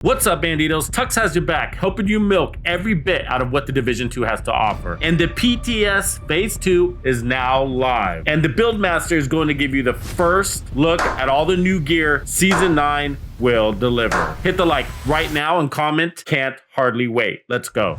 What's up, Bandidos? Tux has your back, helping you milk every bit out of what the Division 2 has to offer. And the PTS Phase 2 is now live. And the Buildmaster is going to give you the first look at all the new gear Season 9 will deliver. Hit the like right now and comment, can't hardly wait. Let's go.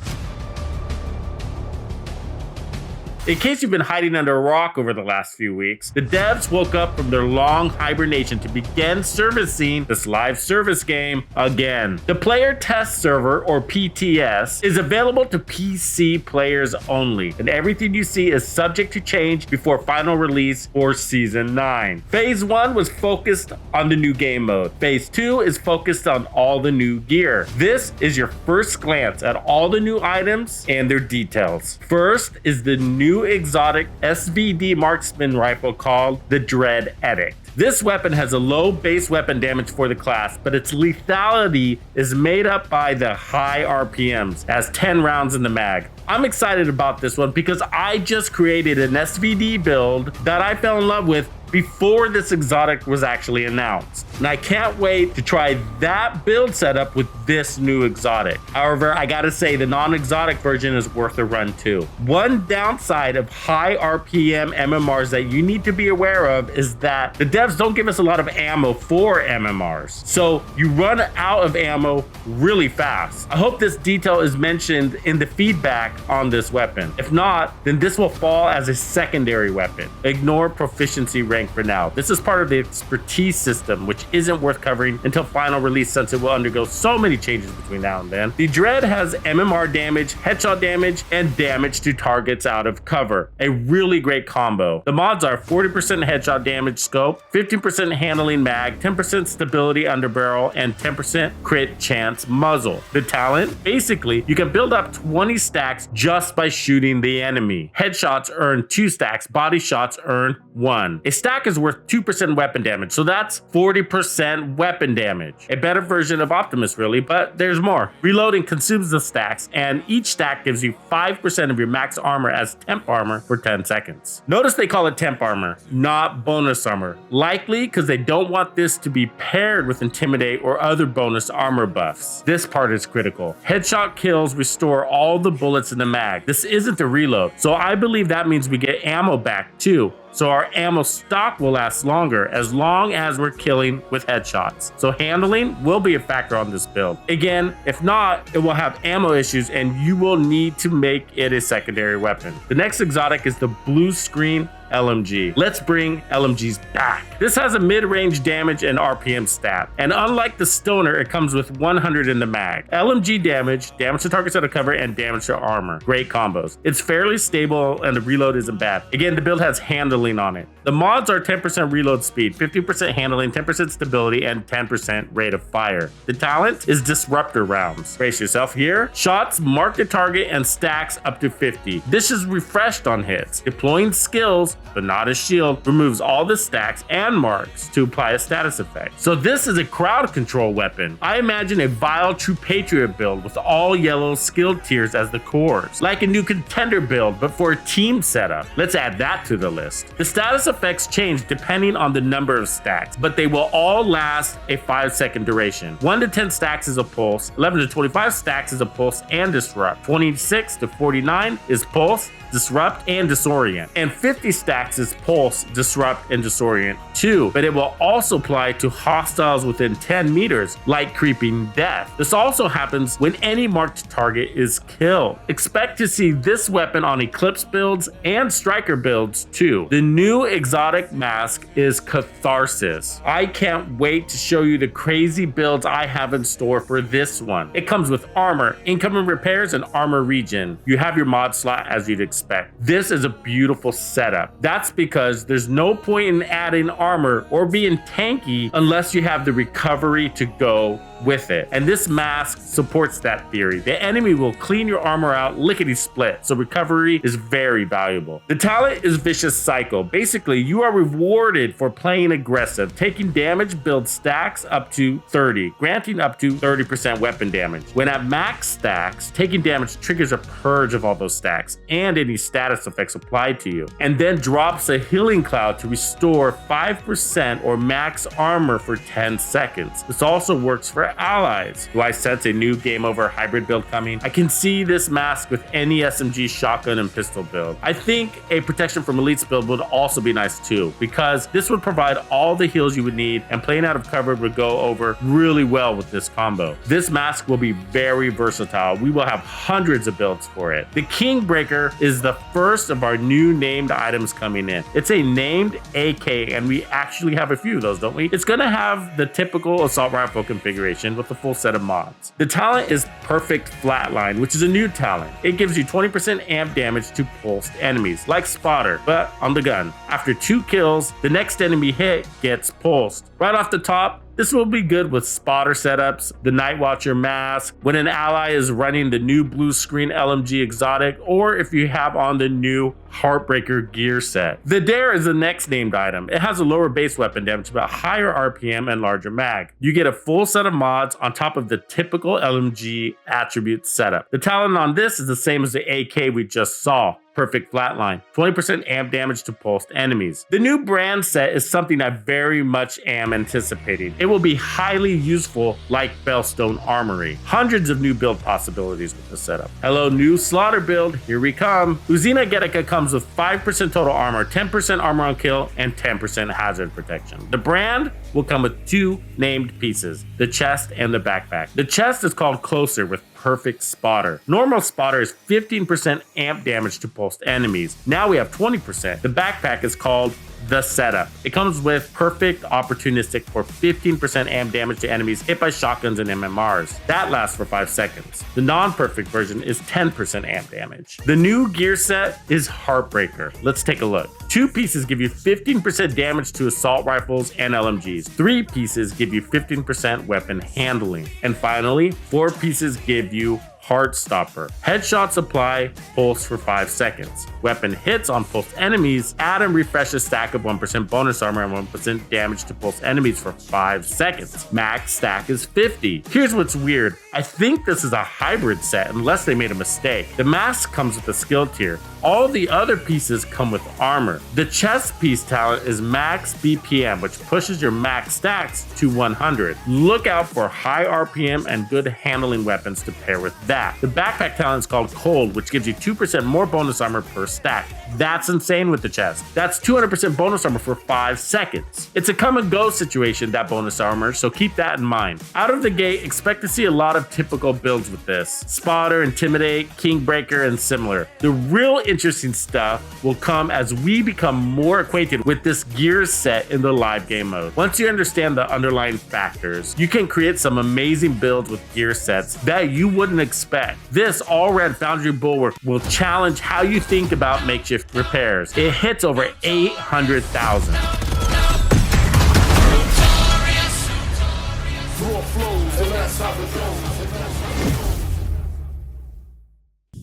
In case you've been hiding under a rock over the last few weeks, the devs woke up from their long hibernation to begin servicing this live service game again. The Player Test Server, or PTS, is available to PC players only, and everything you see is subject to change before final release for Season 9. Phase 1 was focused on the new game mode. Phase 2 is focused on all the new gear. This is your first glance at all the new items and their details. First is the new exotic SVD marksman rifle called the Dread Edict. This weapon has a low base weapon damage for the class, but its lethality is made up by the high RPMs, has 10 rounds in the mag. I'm excited about this one because I just created an SVD build that I fell in love with before this exotic was actually announced. And I can't wait to try that build setup with this new exotic. However, I gotta say the non-exotic version is worth a run too. One downside of high RPM MMRs that you need to be aware of is that the devs don't give us a lot of ammo for MMRs. So you run out of ammo really fast. I hope this detail is mentioned in the feedback on this weapon. If not, then this will fall as a secondary weapon. Ignore proficiency rank for now. This is part of the expertise system, which isn't worth covering until final release since it will undergo so many changes between now and then. The Dread has MMR damage, headshot damage, and damage to targets out of cover. A really great combo. The mods are 40% headshot damage scope, 15% handling mag, 10% stability under barrel, and 10% crit chance muzzle. The talent? Basically, you can build up 20 stacks just by shooting the enemy. Headshots earn 2 stacks, body shots earn 1. A stack is worth 2% weapon damage, so that's 40% weapon damage. A better version of Optimus, really, but there's more. Reloading consumes the stacks, and each stack gives you 5% of your max armor as temp armor for 10 seconds. Notice they call it temp armor, not bonus armor. Likely because they don't want this to be paired with Intimidate or other bonus armor buffs. This part is critical. Headshot kills restore all the bullets in the mag. This isn't a reload, so I believe that means we get ammo back too. So our ammo stock will last longer as long as we're killing with headshots. So handling will be a factor on this build. Again, if not, it will have ammo issues and you will need to make it a secondary weapon. The next exotic is the Bluescreen LMG. Let's bring LMGs back. This has a mid-range damage and RPM stat, and unlike the Stoner, it comes with 100 in the mag. LMG damage to targets out of cover, and damage to armor. Great combos. It's fairly stable and the reload isn't bad. Again, the build has handling on it. The mods are 10% reload speed, 50% handling, 10% stability, and 10% rate of fire. The talent is disruptor rounds. Brace yourself here. Shots mark the target and stacks up to 50. This is refreshed on hits. Deploying skills, but not a shield, removes all the stacks and marks to apply a status effect. So this is a crowd control weapon. I imagine a vile True Patriot build with all yellow skill tiers as the cores. Like a new contender build, but for a team setup. Let's add that to the list. The status effects change depending on the number of stacks, but they will all last a 5-second duration. 1 to 10 stacks is a pulse, 11 to 25 stacks is a pulse and disrupt, 26 to 49 is pulse, disrupt, and disorient, and 50 stacks is pulse, disrupt, and disorient too, but it will also apply to hostiles within 10 meters, like creeping death. This also happens when any marked target is killed. Expect to see this weapon on Eclipse builds and Striker builds too. The new exotic mask is Catharsis. I can't wait to show you the crazy builds I have in store for this one. It comes with armor, incoming repairs, and armor regen. You have your mod slot as you'd expect. This is a beautiful setup. That's because there's no point in adding armor or being tanky unless you have the recovery to go with it. And this mask supports that theory. The enemy will clean your armor out lickety split, so recovery is very valuable. The talent is Vicious Cycle. Basically, you are rewarded for playing aggressive. Taking damage builds stacks up to 30, granting up to 30% weapon damage. When at max stacks, taking damage triggers a purge of all those stacks and any status effects applied to you, and then drops a healing cloud to restore 5% or max armor for 10 seconds. This also works for our allies. Do I sense a new game over hybrid build coming? I can see this mask with any SMG, shotgun, and pistol build. I think a protection from elites build would also be nice too, because this would provide all the heals you would need, and playing out of cover would go over really well with this combo. This mask will be very versatile. We will have hundreds of builds for it. The Kingbreaker is the first of our new named items coming in. It's a named AK, and we actually have a few of those, don't we? It's gonna have the typical assault rifle configuration with a full set of mods. The talent is Perfect Flatline, which is a new talent. It gives you 20% amp damage to pulsed enemies, like Spotter, but on the gun. After 2 kills, the next enemy hit gets pulsed. Right off the top, this will be good with spotter setups, the Night Watcher mask, when an ally is running the new blue screen LMG exotic, or if you have on the new Heartbreaker gear set. The Dare is the next named item. It has a lower base weapon damage, but higher RPM and larger mag. You get a full set of mods on top of the typical LMG attribute setup. The talent on this is the same as the AK we just saw. Perfect Flatline, 20% amp damage to pulsed enemies. The new brand set is something I very much am anticipating. It will be highly useful like Bellstone Armory. Hundreds of new build possibilities with the setup. Hello, new slaughter build, here we come. Uzine Getica comes with 5% total armor, 10% armor on kill, and 10% hazard protection. The brand will come with 2 named pieces, the chest and the backpack. The chest is called Closer with Perfect Spotter. Normal Spotter is 15% amp damage to pulsed enemies. Now we have 20%. The backpack is called The Setup. It comes with Perfect Opportunistic for 15% amp damage to enemies hit by shotguns and MMRs. That lasts for 5 seconds. The non-perfect version is 10% amp damage. The new gear set is Heartbreaker. Let's take a look. 2 pieces give you 15% damage to assault rifles and LMGs. 3 pieces give you 15% weapon handling. And finally, 4 pieces give you Heartstopper. Headshots apply pulse for 5 seconds. Weapon hits on pulsed enemies add and refresh a stack of 1% bonus armor and 1% damage to pulsed enemies for 5 seconds. Max stack is 50. Here's what's weird. I think this is a hybrid set unless they made a mistake. The mask comes with a skill tier. All the other pieces come with armor. The chest piece talent is max BPM, which pushes your max stacks to 100. Look out for high RPM and good handling weapons to pair with that. The backpack talent is called Cold, which gives you 2% more bonus armor per stack. That's insane with the chest. That's 200% bonus armor for 5 seconds. It's a come and go situation, that bonus armor, so keep that in mind. Out of the gate, expect to see a lot of typical builds with this. Spotter, Intimidate, Kingbreaker, and similar. The real interesting stuff will come as we become more acquainted with this gear set in the live game mode. Once you understand the underlying factors, you can create some amazing builds with gear sets that you wouldn't expect. This all-red Foundry Bulwark will challenge how you think about makeshift repairs. It hits over 800,000.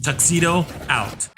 Tuxedo out.